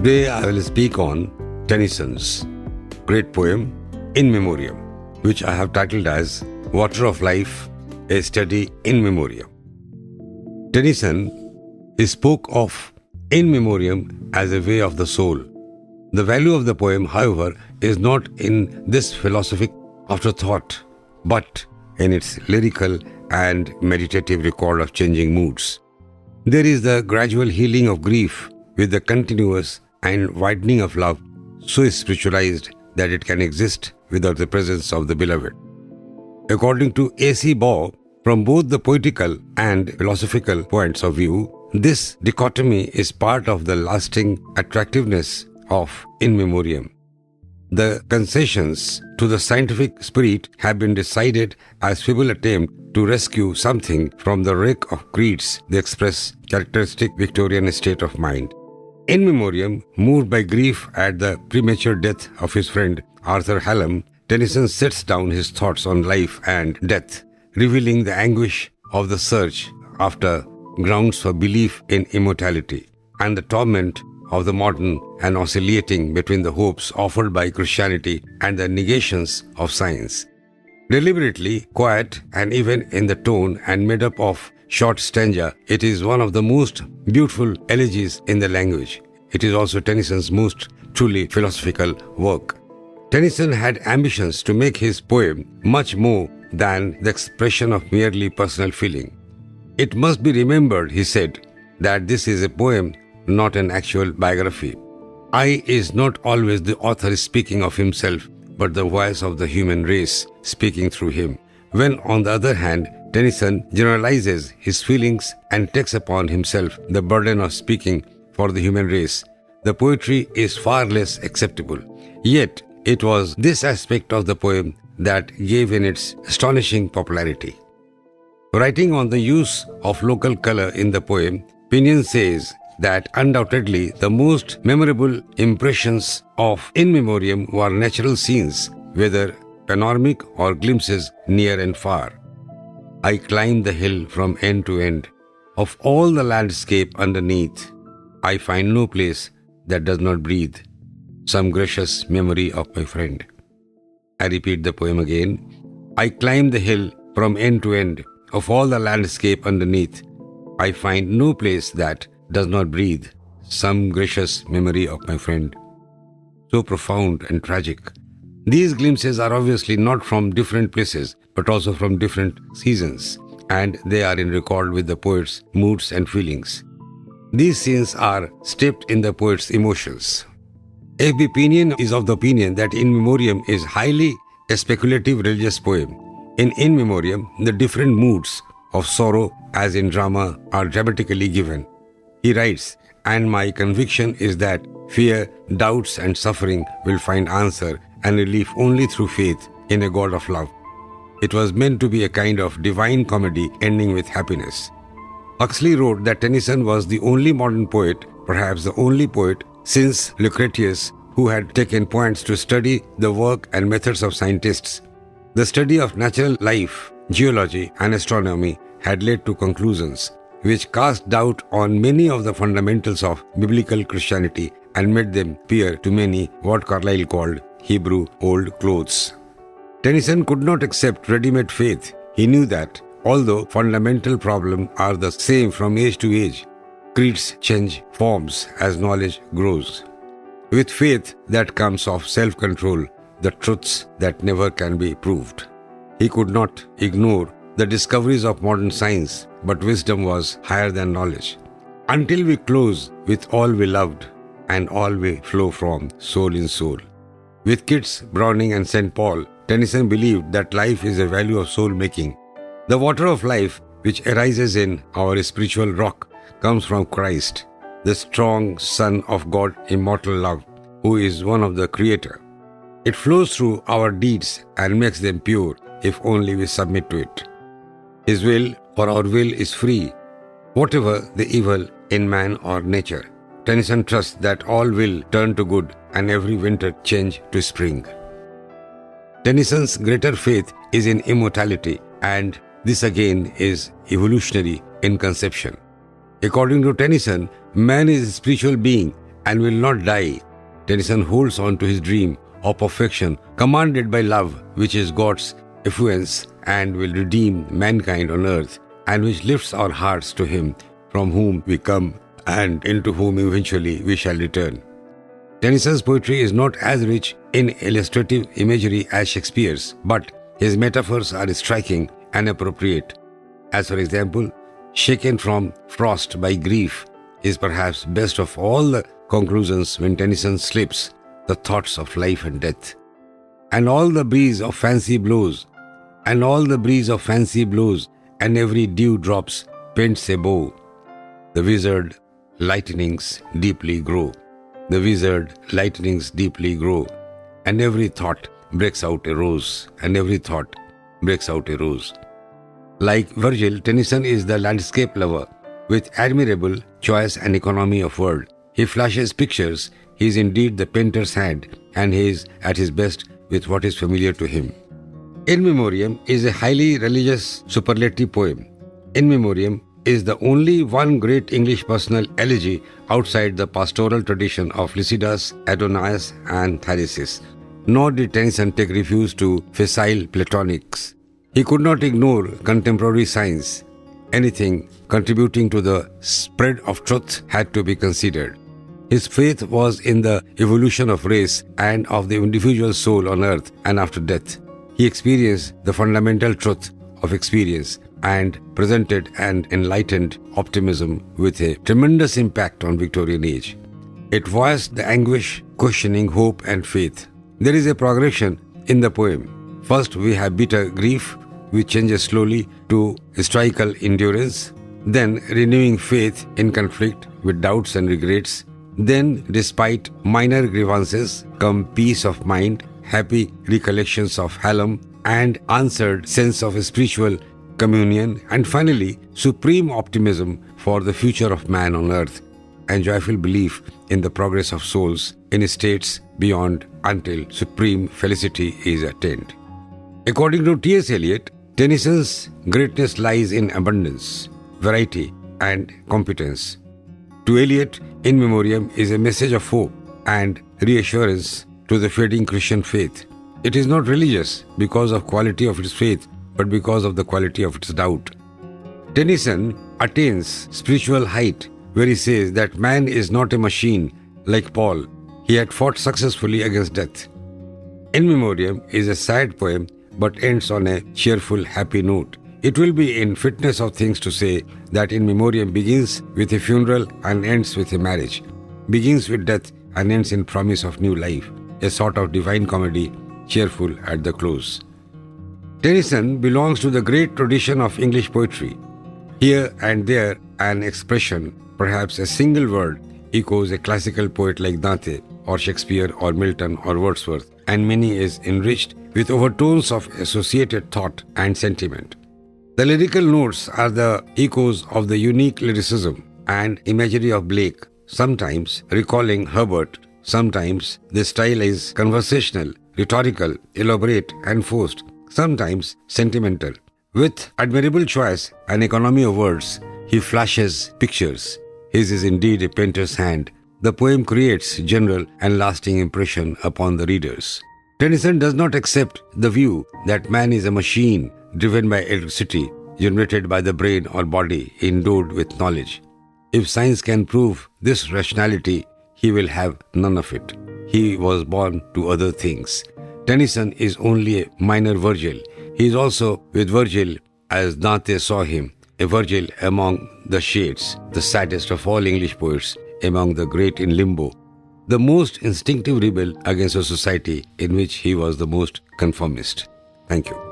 Today I will speak on Tennyson's great poem, In Memoriam, which I have titled as Water of Life, a Study in Memoriam. Tennyson spoke of In Memoriam as a way of the soul. The value of the poem, however, is not in this philosophic afterthought, but in its lyrical and meditative record of changing moods. There is the gradual healing of grief with the continuous and widening of love, so spiritualized that it can exist without the presence of the beloved. According to A.C. Baugh, from both the poetical and philosophical points of view, this dichotomy is part of the lasting attractiveness of In Memoriam. The concessions to the scientific spirit have been decided as feeble attempt to rescue something from the wreck of creeds they express characteristic Victorian state of mind. In Memoriam, moved by grief at the premature death of his friend Arthur Hallam, Tennyson sets down his thoughts on life and death, revealing the anguish of the search after grounds for belief in immortality and the torment of the modern and oscillating between the hopes offered by Christianity and the negations of science. Deliberately quiet and even in the tone and made up of short stanza, it is one of the most beautiful elegies in the language. It is also Tennyson's most truly philosophical work. Tennyson had ambitions to make his poem much more than the expression of merely personal feeling. It must be remembered, he said, that this is a poem, not an actual biography. I is not always the author speaking of himself, but the voice of the human race speaking through him. When, on the other hand, Tennyson generalizes his feelings and takes upon himself the burden of speaking for the human race, the poetry is far less acceptable. Yet, it was this aspect of the poem that gave in its astonishing popularity. Writing on the use of local color in the poem, Pinion says that undoubtedly the most memorable impressions of In Memoriam were natural scenes, whether panoramic or glimpses near and far. I climbed the hill from end to end. Of all the landscape underneath, I find no place that does not breathe some gracious memory of my friend. I repeat the poem again. I climbed the hill from end to end. Of all the landscape underneath, I find no place that does not breathe some gracious memory of my friend. So profound and tragic. These glimpses are obviously not from different places, but also from different seasons, and they are in record with the poet's moods and feelings. These scenes are steeped in the poet's emotions. F.B. Pinion is of the opinion that In Memoriam is highly a speculative religious poem. In Memoriam, the different moods of sorrow, as in drama, are dramatically given. He writes, and my conviction is that fear, doubts and suffering will find answer and relief only through faith in a God of love. It was meant to be a kind of divine comedy ending with happiness. Huxley wrote that Tennyson was the only modern poet, perhaps the only poet since Lucretius, who had taken points to study the work and methods of scientists. The study of natural life, geology and astronomy had led to conclusions which cast doubt on many of the fundamentals of biblical Christianity and made them appear to many what Carlyle called Hebrew old clothes. Tennyson could not accept ready-made faith. He knew that, although fundamental problems are the same from age to age, creeds change forms as knowledge grows. With faith that comes of self-control, the truths that never can be proved. He could not ignore the discoveries of modern science, but wisdom was higher than knowledge. Until we close with all we loved and all we flow from soul in soul. With Keats, Browning and St. Paul, Tennyson believed that life is a value of soul-making. The water of life which arises in our spiritual rock comes from Christ, the strong Son of God, immortal love, who is one of the Creator. It flows through our deeds and makes them pure if only we submit to it. His will, for our will is free, whatever the evil in man or nature. Tennyson trusts that all will turn to good and every winter change to spring. Tennyson's greater faith is in immortality, and this again is evolutionary in conception. According to Tennyson, man is a spiritual being and will not die. Tennyson holds on to his dream of perfection, commanded by love, which is God's effluence and will redeem mankind on earth, and which lifts our hearts to Him, from whom we come and into whom eventually we shall return. Tennyson's poetry is not as rich in illustrative imagery as Shakespeare's, but his metaphors are striking and appropriate. As for example, Shaken from Frost by Grief is perhaps best of all the conclusions when Tennyson slips the thoughts of life and death. And all the breeze of fancy blows, and every dew drops paints a bow. The wizard lightnings deeply grow. And every thought breaks out a rose. Like Virgil, Tennyson is the landscape lover with admirable choice and economy of word. He flashes pictures. He is indeed the painter's hand, and he is at his best with what is familiar to him. In Memoriam is a highly religious superlative poem. In Memoriam is the only one great English personal elegy outside the pastoral tradition of Lycidas, Adonais and Thyrsis. Nor did Tennyson take refuge to facile Platonics. He could not ignore contemporary science. Anything contributing to the spread of truth had to be considered. His faith was in the evolution of race and of the individual soul on earth and after death. He experienced the fundamental truth of experience and presented an enlightened optimism with a tremendous impact on Victorian age. It voiced the anguish, questioning hope and faith. There is a progression in the poem. First, we have bitter grief, which changes slowly to stoical endurance, then renewing faith in conflict with doubts and regrets. Then, despite minor grievances, come peace of mind, happy recollections of Hallam, and answered sense of spiritual communion, and finally, supreme optimism for the future of man on earth, and joyful belief in the progress of souls in states beyond until supreme felicity is attained. According to T.S. Eliot, Tennyson's greatness lies in abundance, variety, and competence. To Eliot, In Memoriam is a message of hope and reassurance to the fading Christian faith. It is not religious because of quality of its faith, but because of the quality of its doubt. Tennyson attains spiritual height where he says that man is not a machine like Paul. He had fought successfully against death. In Memoriam is a sad poem but ends on a cheerful, happy note. It will be in fitness of things to say that In Memoriam begins with a funeral and ends with a marriage, begins with death and ends in promise of new life, a sort of divine comedy, cheerful at the close. Tennyson belongs to the great tradition of English poetry. Here and there an expression, perhaps a single word, echoes a classical poet like Dante or Shakespeare or Milton or Wordsworth, and many is enriched with overtones of associated thought and sentiment. The lyrical notes are the echoes of the unique lyricism and imagery of Blake, sometimes recalling Herbert, sometimes the style is conversational, rhetorical, elaborate and forced, sometimes sentimental. With admirable choice and economy of words, he flashes pictures. His is indeed a painter's hand. The poem creates general and lasting impression upon the readers. Tennyson does not accept the view that man is a machine driven by electricity, generated by the brain or body endowed with knowledge. If science can prove this rationality, he will have none of it. He was born to other things. Tennyson is only a minor Virgil. He is also with Virgil as Dante saw him, a Virgil among the shades, the saddest of all English poets, among the great in limbo, the most instinctive rebel against a society in which he was the most conformist. Thank you.